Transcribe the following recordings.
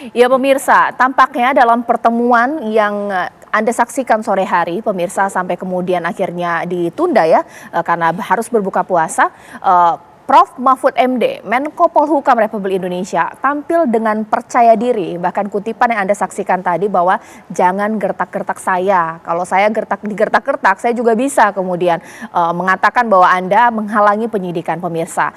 Ya pemirsa, tampaknya dalam pertemuan yang Anda saksikan sore hari, pemirsa, sampai kemudian akhirnya ditunda ya, karena harus berbuka puasa. Prof. Mahfud MD, Menko Polhukam Republik Indonesia, tampil dengan percaya diri. Bahkan kutipan yang Anda saksikan tadi bahwa jangan gertak-gertak saya. Kalau saya digertak-gertak, saya juga bisa kemudian mengatakan bahwa Anda menghalangi penyidikan, pemirsa.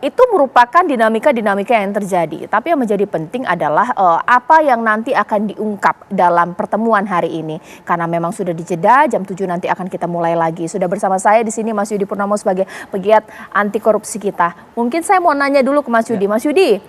Itu merupakan dinamika-dinamika yang terjadi. Tapi yang menjadi penting adalah apa yang nanti akan diungkap dalam pertemuan hari ini. Karena memang sudah dijeda, jam 7 nanti akan kita mulai lagi. Sudah bersama saya di sini Mas Yudi Purnomo sebagai pegiat anti korupsi kita. Mungkin saya mau nanya dulu ke Mas Yudi. Mas Yudi,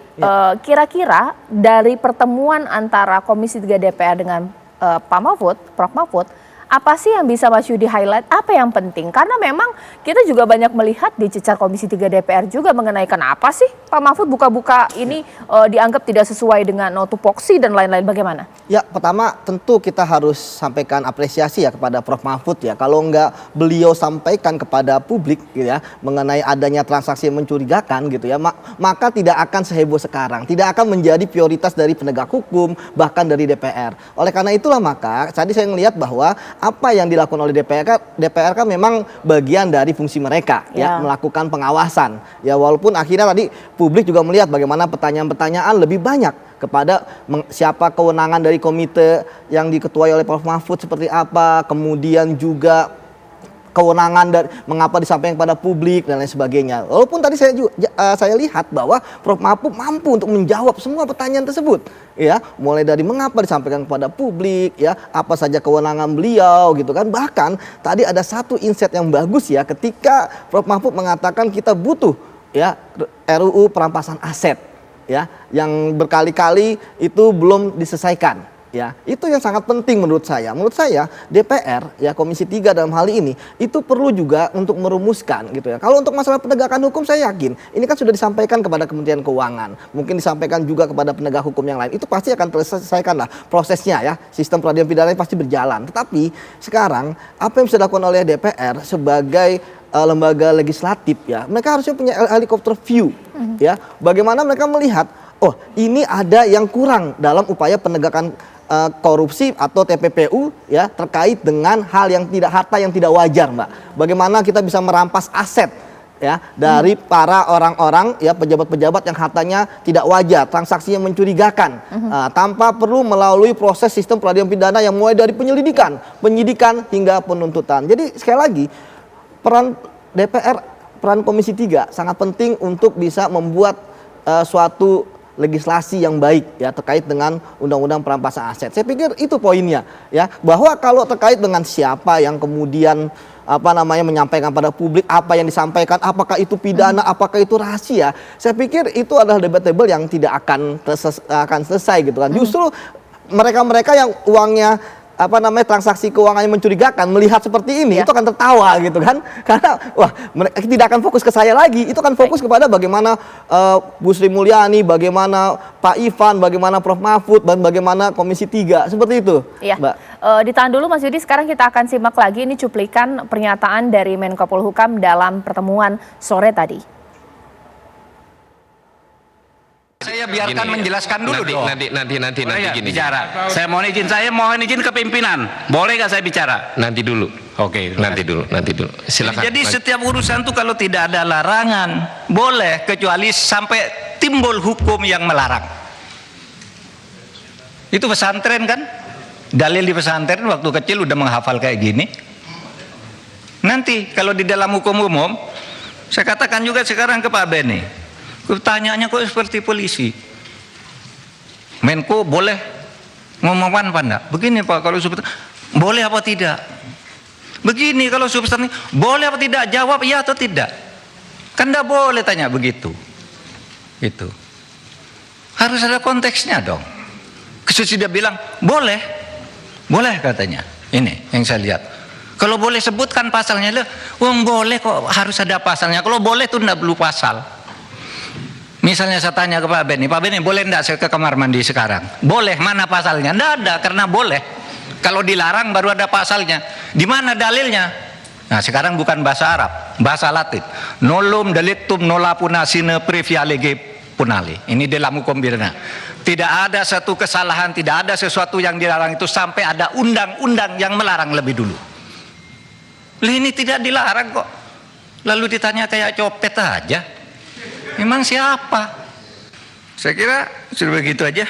kira-kira dari pertemuan antara Komisi 3 DPR dengan Pak Mahfud, Prof. Mahfud, apa sih yang bisa Mas Yudi highlight? Apa yang penting? Karena memang kita juga banyak melihat di cecar Komisi 3 DPR juga mengenai kenapa sih Pak Mahfud buka-buka ini dianggap tidak sesuai dengan tupoksi dan lain-lain, bagaimana? Ya, pertama tentu kita harus sampaikan apresiasi ya kepada Prof. Mahfud ya. Kalau enggak beliau sampaikan kepada publik gitu ya mengenai adanya transaksi yang mencurigakan gitu ya, maka tidak akan seheboh sekarang, tidak akan menjadi prioritas dari penegak hukum bahkan dari DPR. Oleh karena itulah maka tadi saya melihat bahwa apa yang dilakukan oleh DPR kan memang bagian dari fungsi mereka ya melakukan pengawasan. Ya walaupun akhirnya tadi publik juga melihat bagaimana pertanyaan-pertanyaan lebih banyak kepada siapa kewenangan dari komite yang diketuai oleh Prof. Mahfud seperti apa, kemudian juga kewenangan dari mengapa disampaikan kepada publik dan lain sebagainya. Walaupun tadi saya lihat bahwa Prof. Mahfud mampu untuk menjawab semua pertanyaan tersebut, ya, mulai dari mengapa disampaikan kepada publik, ya, apa saja kewenangan beliau, gitu kan. Bahkan tadi ada satu insight yang bagus ya, ketika Prof. Mahfud mengatakan kita butuh, ya, RUU perampasan aset, ya, yang berkali-kali itu belum diselesaikan. Ya, itu yang sangat penting menurut saya. Menurut saya DPR ya Komisi 3 dalam hal ini itu perlu juga untuk merumuskan gitu ya. Kalau untuk masalah penegakan hukum saya yakin ini kan sudah disampaikan kepada Kementerian Keuangan, mungkin disampaikan juga kepada penegak hukum yang lain. Itu pasti akan terselesaikan lah prosesnya ya. Sistem peradilan pidana pasti berjalan. Tetapi sekarang apa yang bisa dilakukan oleh DPR sebagai lembaga legislatif ya, mereka harusnya punya helikopter view ya. Bagaimana mereka melihat, oh ini ada yang kurang dalam upaya penegakan korupsi atau TPPU ya terkait dengan hal yang tidak harta yang tidak wajar, Mbak. Bagaimana kita bisa merampas aset ya dari para orang-orang ya pejabat-pejabat yang hartanya tidak wajar, transaksinya mencurigakan, tanpa perlu melalui proses sistem peradilan pidana yang mulai dari penyelidikan, penyidikan hingga penuntutan. Jadi sekali lagi peran DPR, peran Komisi 3 sangat penting untuk bisa membuat suatu legislasi yang baik ya terkait dengan undang-undang perampasan aset. Saya pikir itu poinnya ya, bahwa kalau terkait dengan siapa yang kemudian menyampaikan pada publik apa yang disampaikan, apakah itu pidana, apakah itu rahasia, saya pikir itu adalah debatable yang tidak akan selesai gitu kan. Justru mereka-mereka yang uangnya transaksi keuangan yang mencurigakan melihat seperti ini itu akan tertawa gitu kan, karena wah mereka tidak akan fokus ke saya lagi, itu akan fokus kepada bagaimana Bu Sri Mulyani, bagaimana Pak Ivan, bagaimana Prof. Mahfud dan bagaimana Komisi 3 seperti itu. Iya. Mbak. Ditahan dulu Mas Yudi, sekarang kita akan simak lagi ini cuplikan pernyataan dari Menko Polhukam dalam pertemuan sore tadi. Saya biarkan gini, menjelaskan dulu dong. Nanti gini. Bicara. Saya mohon izin ke pimpinan. Boleh nggak saya bicara? Nanti dulu. Oke. Nanti dulu. Silakan. Jadi setiap urusan tuh kalau tidak ada larangan, boleh kecuali sampai timbul hukum yang melarang. Itu pesantren kan? Dalil di pesantren waktu kecil udah menghafal kayak gini. Nanti kalau di dalam hukum umum, saya katakan juga sekarang ke Pak Beni. Pertanyaannya kok seperti polisi. Menko boleh ngomong apa enggak? Begini Pak, kalau substansi boleh apa tidak? Begini kalau substansi boleh apa tidak? Jawab iya atau tidak. Kan enggak boleh tanya begitu. Itu harus ada konteksnya dong. Sudah bilang boleh, boleh katanya. Ini yang saya lihat. Kalau boleh sebutkan pasalnya, boleh kok harus ada pasalnya. Kalau boleh tuh enggak perlu pasal. Misalnya saya tanya ke Pak Beni boleh enggak saya ke kamar mandi sekarang? Boleh, mana pasalnya? Enggak ada, karena boleh. Kalau dilarang baru ada pasalnya. Di mana dalilnya? Nah sekarang bukan bahasa Arab, bahasa Latin. Nolum delictum nolapuna sine previa lege punali. Ini dalam hukum pidana. Tidak ada satu kesalahan, tidak ada sesuatu yang dilarang itu sampai ada undang-undang yang melarang lebih dulu. Ini tidak dilarang kok. Lalu ditanya kayak copet aja. Memang siapa? Saya kira sudah begitu aja.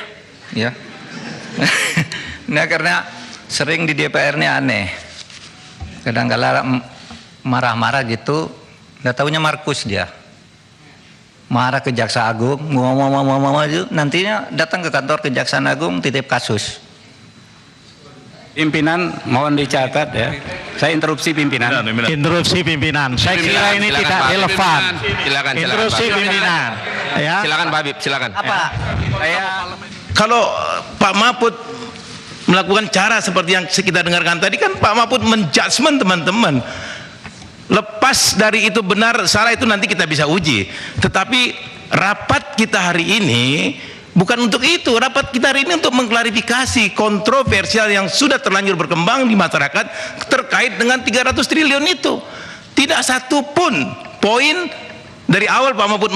Ya. Nah, karena sering di DPR ini aneh. Kadang-kadang marah-marah gitu, nggak taunya Markus dia. Marah ke Jaksa Agung, ngomong nantinya datang ke kantor Kejaksaan Agung titip kasus. Pimpinan mohon dicatat ya. Saya interupsi pimpinan. Interupsi pimpinan. Saya kira ini tidak relevan. Silakan. Interupsi pimpinan. Ya. Silakan Pak Habib, silakan. Apa? Kalau Pak Mahfud melakukan cara seperti yang kita dengarkan tadi, kan Pak Mahfud menjudgment teman-teman. Lepas dari itu benar salah itu nanti kita bisa uji. Tetapi rapat kita hari ini bukan untuk itu. Rapat kita hari ini untuk mengklarifikasi kontroversial yang sudah terlanjur berkembang di masyarakat terkait dengan 300 triliun itu. Tidak satu pun poin dari awal Pak Mahfud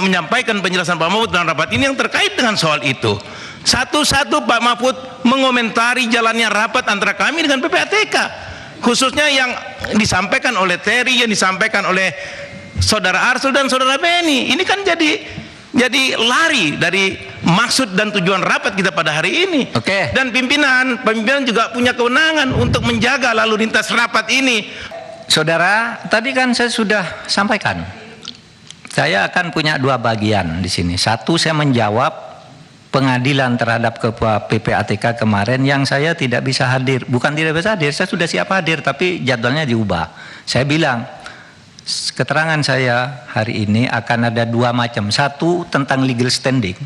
menyampaikan penjelasan Pak Mahfud dalam rapat ini yang terkait dengan soal itu. Satu-satu Pak Mahfud mengomentari jalannya rapat antara kami dengan PPATK. Khususnya yang disampaikan oleh Terry, yang disampaikan oleh Saudara Arsul dan Saudara Beni. Ini kan jadi lari dari maksud dan tujuan rapat kita pada hari ini. Oke. Dan pimpinan juga punya kewenangan untuk menjaga lalu lintas rapat ini. Saudara, tadi kan saya sudah sampaikan. Saya akan punya dua bagian di sini. Satu, saya menjawab pengadilan terhadap Ketua PPATK kemarin yang saya tidak bisa hadir. Bukan tidak bisa hadir, saya sudah siap hadir, tapi jadwalnya diubah. Saya bilang, keterangan saya hari ini akan ada dua macam. Satu, tentang legal standing,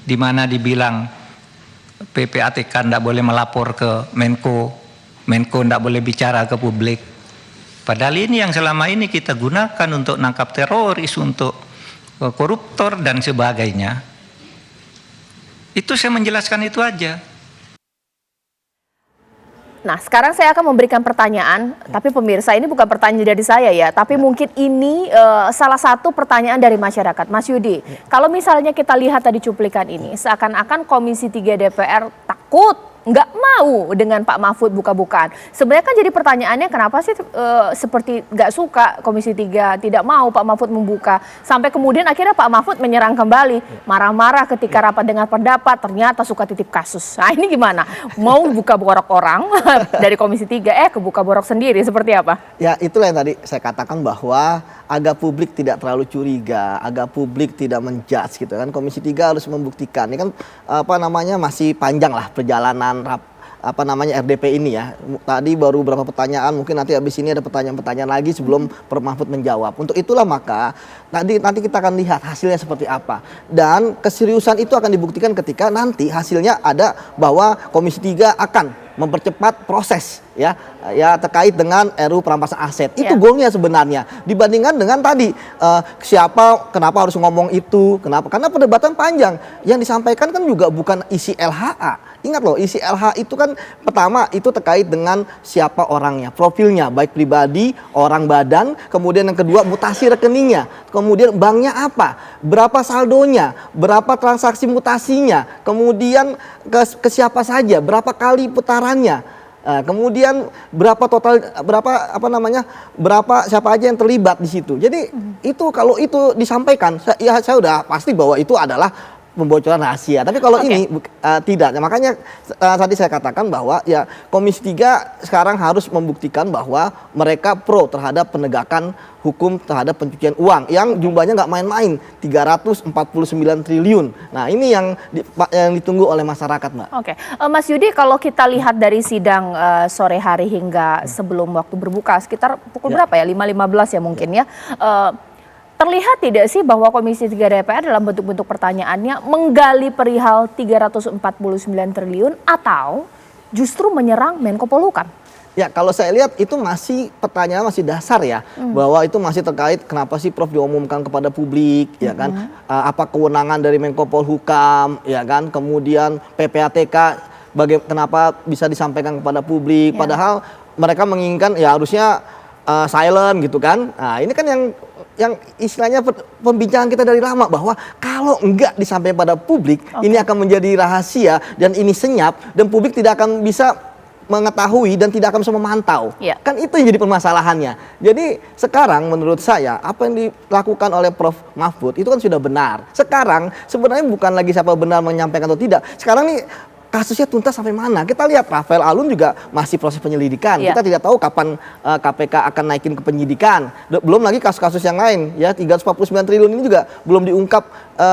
di mana dibilang PPATK tidak boleh melapor ke Menko tidak boleh bicara ke publik. Padahal ini yang selama ini kita gunakan untuk nangkap teroris, untuk koruptor dan sebagainya. Itu saya menjelaskan itu aja. Nah, sekarang saya akan memberikan pertanyaan, tapi pemirsa ini bukan pertanyaan dari saya ya, tapi mungkin ini salah satu pertanyaan dari masyarakat. Mas Yudi, kalau misalnya kita lihat tadi cuplikan ini, seakan-akan Komisi 3 DPR takut, nggak mau dengan Pak Mahfud buka-bukaan. Sebenarnya kan jadi pertanyaannya kenapa sih seperti nggak suka Komisi 3, tidak mau Pak Mahfud membuka. Sampai kemudian akhirnya Pak Mahfud menyerang kembali, marah-marah ketika rapat dengar pendapat, ternyata suka titip kasus. Nah ini gimana? Mau buka borok orang dari Komisi 3, kebuka borok sendiri, seperti apa? Ya itulah yang tadi saya katakan bahwa agar publik tidak terlalu curiga, agar publik tidak menjudge gitu kan. Komisi 3 harus membuktikan. Ini kan masih panjang lah perjalanan RDP ini ya. Tadi baru beberapa pertanyaan, mungkin nanti habis ini ada pertanyaan-pertanyaan lagi sebelum Prof Mahfud menjawab. Untuk itulah maka nanti kita akan lihat hasilnya seperti apa. Dan keseriusan itu akan dibuktikan ketika nanti hasilnya ada bahwa Komisi 3 akan mempercepat proses ya terkait dengan RUU perampasan aset. Itu goalnya sebenarnya. Dibandingkan dengan tadi kenapa harus ngomong itu? Kenapa? Karena perdebatan panjang. Yang disampaikan kan juga bukan isi LHA. Ingat loh, isi LH itu kan pertama itu terkait dengan siapa orangnya, profilnya, baik pribadi, orang badan, kemudian yang kedua mutasi rekeningnya, kemudian banknya apa, berapa saldonya, berapa transaksi mutasinya, kemudian ke siapa saja, berapa kali putarannya, kemudian berapa siapa aja yang terlibat di situ. Jadi itu kalau itu disampaikan, saya udah pasti bahwa itu adalah pembocoran rahasia. Tapi kalau ini tidak. Makanya tadi saya katakan bahwa ya Komisi 3 sekarang harus membuktikan bahwa mereka pro terhadap penegakan hukum terhadap pencucian uang yang jumlahnya nggak main-main, 349 triliun. Nah ini yang ditunggu oleh masyarakat, Mbak. Oke, Mas Yudi, kalau kita lihat dari sidang sore hari hingga sebelum waktu berbuka sekitar pukul berapa ya? 5.15 ya mungkin ya. Terlihat tidak sih bahwa Komisi 3 DPR dalam bentuk-bentuk pertanyaannya menggali perihal 349 triliun atau justru menyerang Menko Polhukam? Ya kalau saya lihat itu pertanyaan masih dasar ya, bahwa itu masih terkait kenapa sih Prof diumumkan kepada publik, ya kan? Apa kewenangan dari Menko Polhukam, ya kan? Kemudian PPATK kenapa bisa disampaikan kepada publik? Padahal mereka menginginkan ya harusnya silent gitu kan? Nah ini kan yang yang istilahnya pembincangan kita dari lama, bahwa kalau enggak disampaikan pada publik, ini akan menjadi rahasia dan ini senyap dan publik tidak akan bisa mengetahui dan tidak akan bisa memantau. Ya. Kan itu yang jadi permasalahannya. Jadi sekarang menurut saya apa yang dilakukan oleh Prof. Mahfud itu kan sudah benar. Sekarang sebenarnya bukan lagi siapa benar menyampaikan atau tidak. Sekarang nih kasusnya tuntas sampai mana? Kita lihat Rafael Alun juga masih proses penyelidikan. Ya. Kita tidak tahu kapan KPK akan naikin ke penyidikan. Belum lagi kasus-kasus yang lain. Ya, 349 triliun ini juga belum diungkap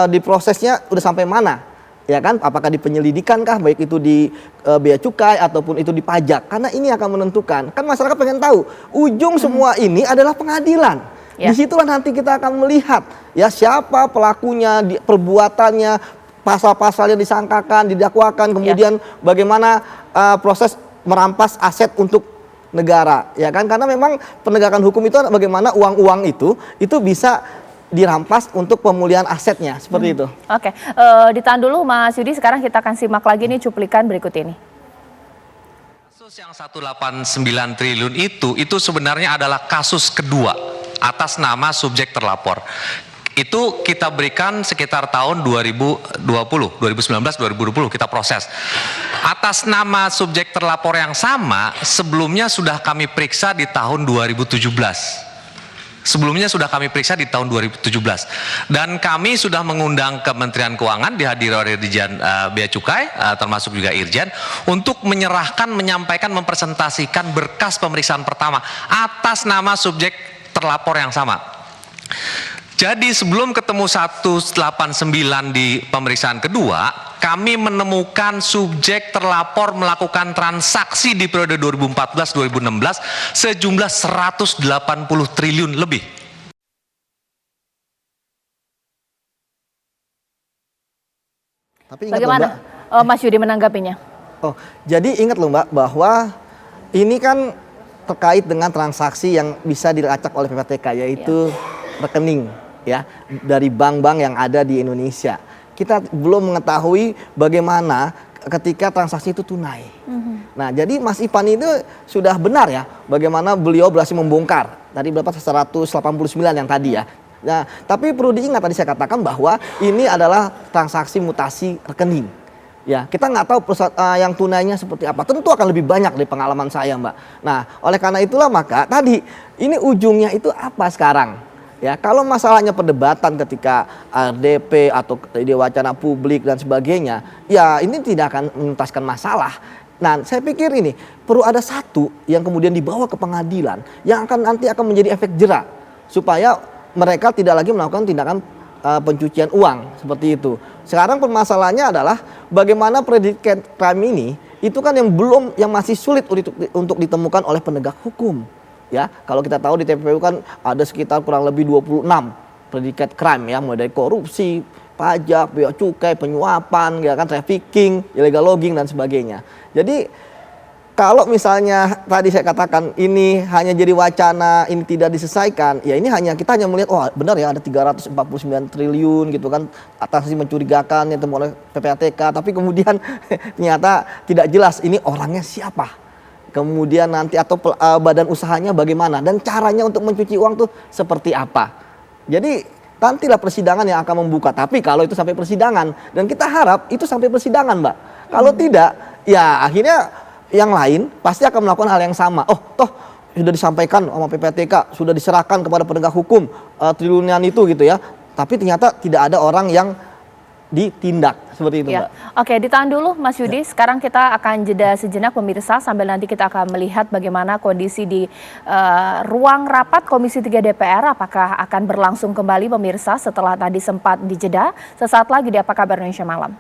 di prosesnya udah sampai mana. Ya kan? Apakah di penyelidikan kah? Baik itu di bea cukai ataupun itu di pajak. Karena ini akan menentukan. Kan masyarakat pengen tahu. Ujung semua ini adalah pengadilan. Ya. Disitulah nanti kita akan melihat ya siapa pelakunya, perbuatannya, pasal-pasal yang disangkakan, didakwakan, kemudian bagaimana proses merampas aset untuk negara, ya kan? Karena memang penegakan hukum itu bagaimana uang-uang itu bisa dirampas untuk pemulihan asetnya, seperti itu. Oke, ditahan dulu Mas Yudi, sekarang kita akan simak lagi nih cuplikan berikut ini. Kasus yang 189 triliun itu sebenarnya adalah kasus kedua atas nama subjek terlapor. Itu kita berikan sekitar tahun 2020, 2019-2020 kita proses. Atas nama subjek terlapor yang sama, sebelumnya sudah kami periksa di tahun 2017. Sebelumnya sudah kami periksa di tahun 2017. Dan kami sudah mengundang Kementerian Keuangan, dihadiri oleh Dirjen Bea Cukai, termasuk juga Irjen, untuk menyerahkan, menyampaikan, mempresentasikan berkas pemeriksaan pertama atas nama subjek terlapor yang sama. Jadi sebelum ketemu 189 di pemeriksaan kedua, kami menemukan subjek terlapor melakukan transaksi di periode 2014-2016 sejumlah 180 triliun lebih. Tapi ingat Bagaimana loh, Mbak, Mas Yudi menanggapinya? jadi ingat loh Mbak bahwa ini kan terkait dengan transaksi yang bisa dilacak oleh PPATK, yaitu rekening ya dari bank-bank yang ada di Indonesia. Kita belum mengetahui bagaimana ketika transaksi itu tunai. Nah, jadi Mas Ipan itu sudah benar ya bagaimana beliau berhasil membongkar. Tadi berapa 189 yang tadi ya. Nah, tapi perlu diingat tadi saya katakan bahwa ini adalah transaksi mutasi rekening. Ya, kita nggak tahu yang tunainya seperti apa. Tentu akan lebih banyak dari pengalaman saya, Mbak. Nah, oleh karena itulah maka tadi ini ujungnya itu apa sekarang? Ya, kalau masalahnya perdebatan ketika RDP atau di wacana publik dan sebagainya, ya ini tidak akan menuntaskan masalah. Nah, saya pikir ini perlu ada satu yang kemudian dibawa ke pengadilan yang nanti akan menjadi efek jera supaya mereka tidak lagi melakukan tindakan pencucian uang seperti itu. Sekarang permasalahannya adalah bagaimana predicate crime ini itu kan yang masih sulit untuk ditemukan oleh penegak hukum. Ya, kalau kita tahu di TPPU kan ada sekitar kurang lebih 26 predicate crime ya, mulai dari korupsi, pajak, bea cukai, penyuapan, ya kan, trafficking, illegal logging dan sebagainya. Jadi kalau misalnya tadi saya katakan ini hanya jadi wacana, ini tidak diselesaikan, ya ini kita hanya melihat benar ya ada 349 triliun gitu kan atas mencurigakan yang oleh PPATK, tapi kemudian ternyata tidak jelas ini orangnya siapa. Kemudian nanti atau badan usahanya bagaimana dan caranya untuk mencuci uang tuh seperti apa. Jadi nantilah persidangan yang akan membuka. Tapi kalau itu sampai persidangan dan kita harap itu sampai persidangan, Mbak. Kalau tidak, ya akhirnya yang lain pasti akan melakukan hal yang sama. Toh sudah disampaikan sama PPATK, sudah diserahkan kepada penegak hukum triliunan itu gitu ya. Tapi ternyata tidak ada orang yang ditindak seperti itu, Mbak. Oke, ditahan dulu Mas Yudi. Sekarang kita akan jeda sejenak pemirsa sambil nanti kita akan melihat bagaimana kondisi di ruang rapat Komisi 3 DPR. Apakah akan berlangsung kembali pemirsa setelah tadi sempat dijeda? Sesaat lagi di Apa Kabar Indonesia Malam.